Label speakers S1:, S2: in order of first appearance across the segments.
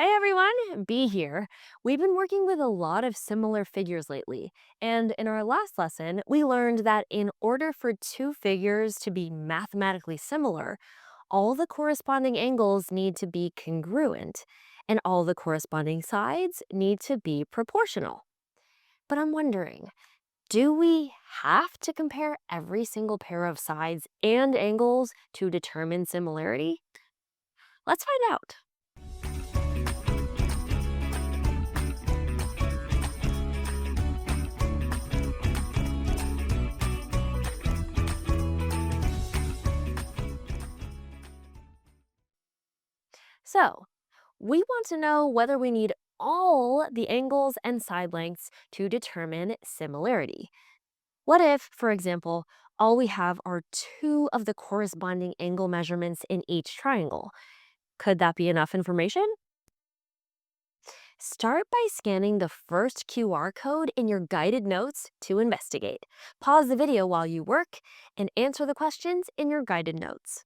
S1: Hey everyone, B here. We've been working with a lot of similar figures lately, and in our last lesson, we learned that in order for two figures to be mathematically similar, all the corresponding angles need to be congruent, and all the corresponding sides need to be proportional. But I'm wondering, do we have to compare every single pair of sides and angles to determine similarity? Let's find out. So, we want to know whether we need all the angles and side lengths to determine similarity. What if, for example, all we have are two of the corresponding angle measurements in each triangle? Could that be enough information? Start by scanning the first QR code in your guided notes to investigate. Pause the video while you work and answer the questions in your guided notes.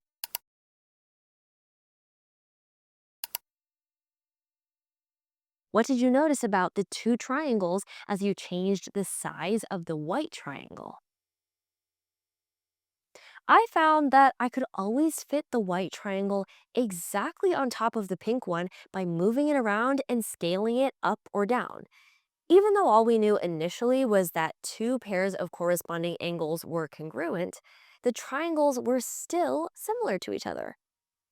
S1: What did you notice about the two triangles as you changed the size of the white triangle? I found that I could always fit the white triangle exactly on top of the pink one by moving it around and scaling it up or down. Even though all we knew initially was that two pairs of corresponding angles were congruent, the triangles were still similar to each other.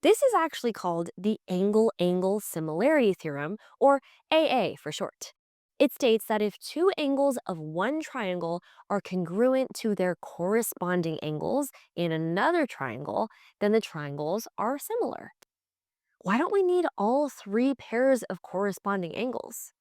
S1: This is actually called the angle-angle similarity theorem, or AA for short. It states that if two angles of one triangle are congruent to their corresponding angles in another triangle, then the triangles are similar. Why don't we need all three pairs of corresponding angles?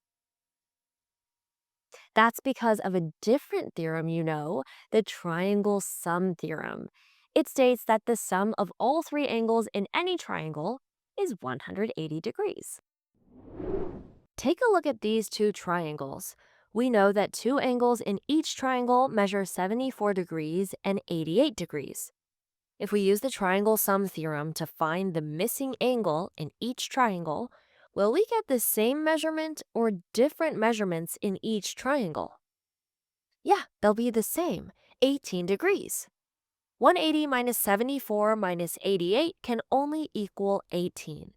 S1: That's because of a different theorem you know, the triangle sum theorem. It states that the sum of all three angles in any triangle is 180 degrees. Take a look at these two triangles. We know that two angles in each triangle measure 74 degrees and 88 degrees. If we use the triangle sum theorem to find the missing angle in each triangle, will we get the same measurement or different measurements in each triangle? Yeah, they'll be the same, 18 degrees. 180 minus 74 minus 88 can only equal 18.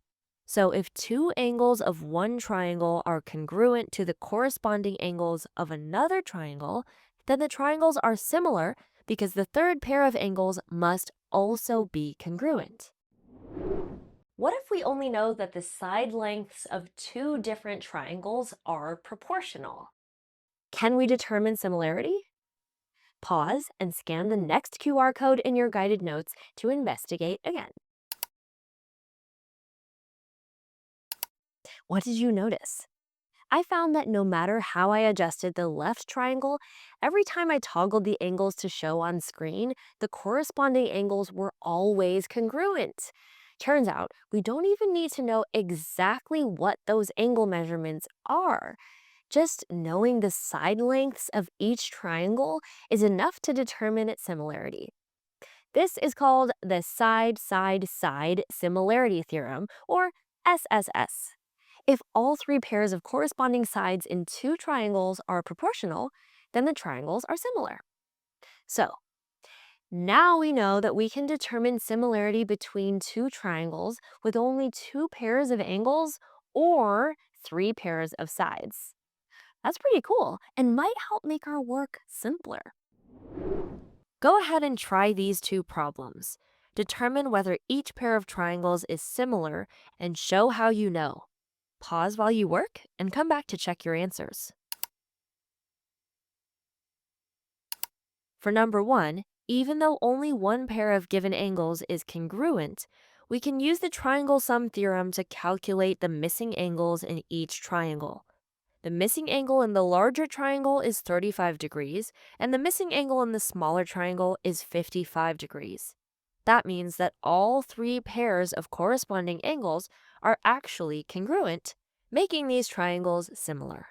S1: So if two angles of one triangle are congruent to the corresponding angles of another triangle, then the triangles are similar because the third pair of angles must also be congruent. What if we only know that the side lengths of two different triangles are proportional? Can we determine similarity? Pause and scan the next QR code in your guided notes to investigate again. What did you notice? I found that no matter how I adjusted the left triangle, every time I toggled the angles to show on screen, the corresponding angles were always congruent. Turns out, we don't even need to know exactly what those angle measurements are. Just knowing the side lengths of each triangle is enough to determine its similarity. This is called the side-side-side similarity theorem, or SSS. If all three pairs of corresponding sides in two triangles are proportional, then the triangles are similar. So, now we know that we can determine similarity between two triangles with only two pairs of angles or three pairs of sides. That's pretty cool and might help make our work simpler. Go ahead and try these two problems. Determine whether each pair of triangles is similar and show how you know. Pause while you work and come back to check your answers. For number 1, even though only one pair of given angles is congruent, we can use the triangle sum theorem to calculate the missing angles in each triangle. The missing angle in the larger triangle is 35 degrees, and the missing angle in the smaller triangle is 55 degrees. That means that all three pairs of corresponding angles are actually congruent, making these triangles similar.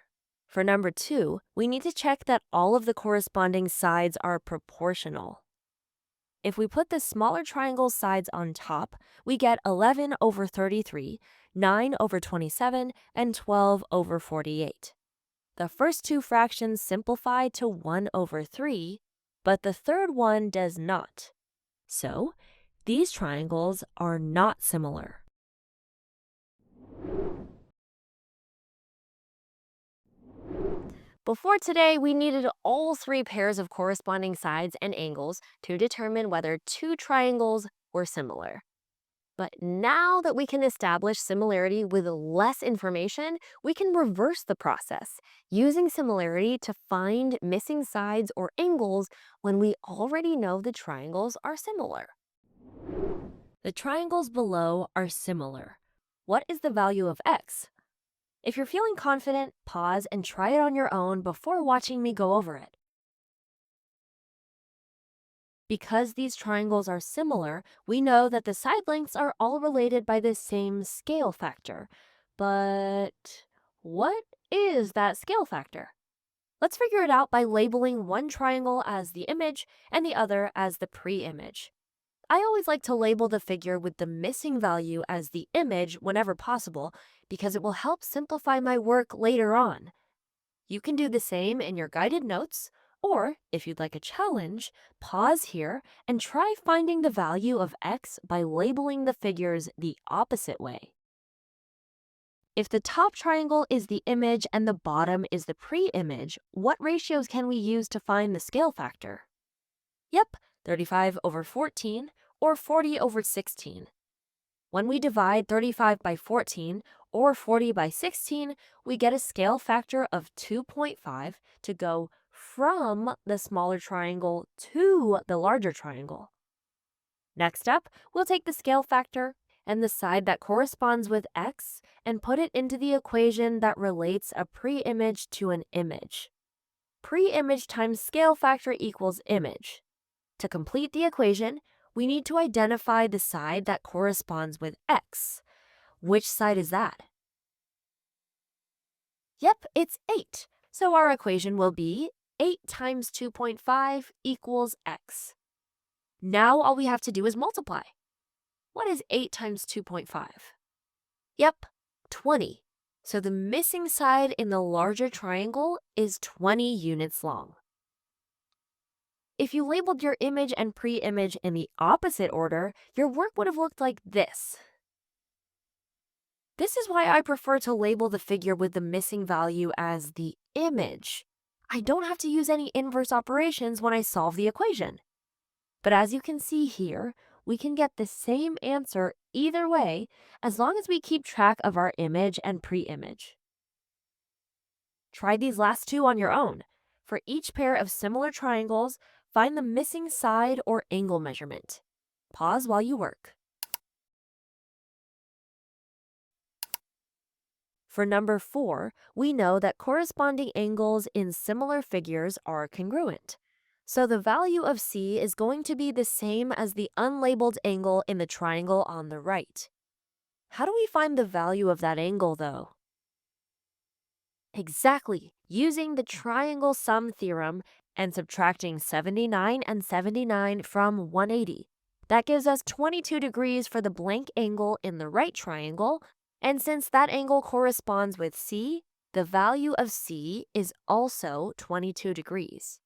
S1: For number 2, we need to check that all of the corresponding sides are proportional. If we put the smaller triangle's sides on top, we get 11 over 33, 9 over 27, and 12 over 48. The first two fractions simplify to 1 over 3, but the third one does not. So, these triangles are not similar. Before today, we needed all three pairs of corresponding sides and angles to determine whether two triangles were similar. But now that we can establish similarity with less information, we can reverse the process, using similarity to find missing sides or angles when we already know the triangles are similar. The triangles below are similar. What is the value of x? If you're feeling confident, pause and try it on your own before watching me go over it. Because these triangles are similar, we know that the side lengths are all related by the same scale factor. But what is that scale factor? Let's figure it out by labeling one triangle as the image and the other as the pre-image. I always like to label the figure with the missing value as the image whenever possible because it will help simplify my work later on. You can do the same in your guided notes, or if you'd like a challenge, pause here and try finding the value of x by labeling the figures the opposite way. If the top triangle is the image and the bottom is the pre-image, what ratios can we use to find the scale factor? Yep, 35 over 14 or 40 over 16. When we divide 35 by 14 or 40 by 16, we get a scale factor of 2.5 to go from the smaller triangle to the larger triangle. Next up, we'll take the scale factor and the side that corresponds with x and put it into the equation that relates a pre-image to an image. Pre-image times scale factor equals image. To complete the equation, we need to identify the side that corresponds with x. Which side is that? Yep, it's 8. So our equation will be 8 times 2.5 equals x. Now all we have to do is multiply. What is 8 times 2.5? Yep, 20. So the missing side in the larger triangle is 20 units long. If you labeled your image and pre-image in the opposite order, your work would have looked like this. This is why I prefer to label the figure with the missing value as the image. I don't have to use any inverse operations when I solve the equation. But as you can see here, we can get the same answer either way as long as we keep track of our image and pre-image. Try these last two on your own. For each pair of similar triangles, find the missing side or angle measurement. Pause while you work. For number 4, we know that corresponding angles in similar figures are congruent. So the value of C is going to be the same as the unlabeled angle in the triangle on the right. How do we find the value of that angle, though? Exactly, using the triangle sum theorem and subtracting 79 and 79 from 180. That gives us 22 degrees for the blank angle in the right triangle, and since that angle corresponds with C, the value of C is also 22 degrees.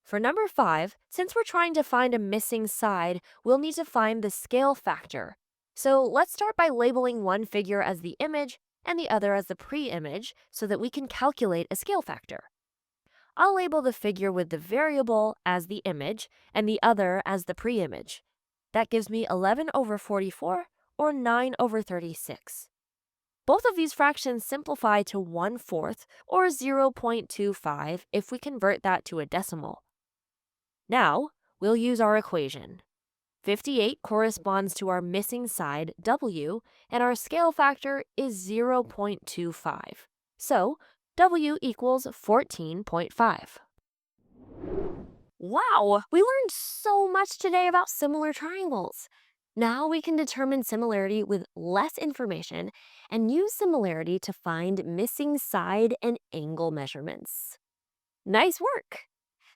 S1: For number 5, since we're trying to find a missing side, we'll need to find the scale factor. So let's start by labeling one figure as the image and the other as the pre-image so that we can calculate a scale factor. I'll label the figure with the variable as the image and the other as the pre-image. That gives me 11 over 44 or 9 over 36. Both of these fractions simplify to 1/4 or 0.25 if we convert that to a decimal. Now, we'll use our equation. 58 corresponds to our missing side, W, and our scale factor is 0.25. So, W equals 14.5. Wow, we learned so much today about similar triangles. Now we can determine similarity with less information and use similarity to find missing side and angle measurements. Nice work!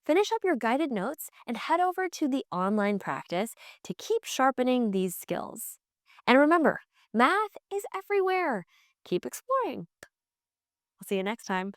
S1: Finish up your guided notes and head over to the online practice to keep sharpening these skills. And remember, math is everywhere. Keep exploring. I'll see you next time.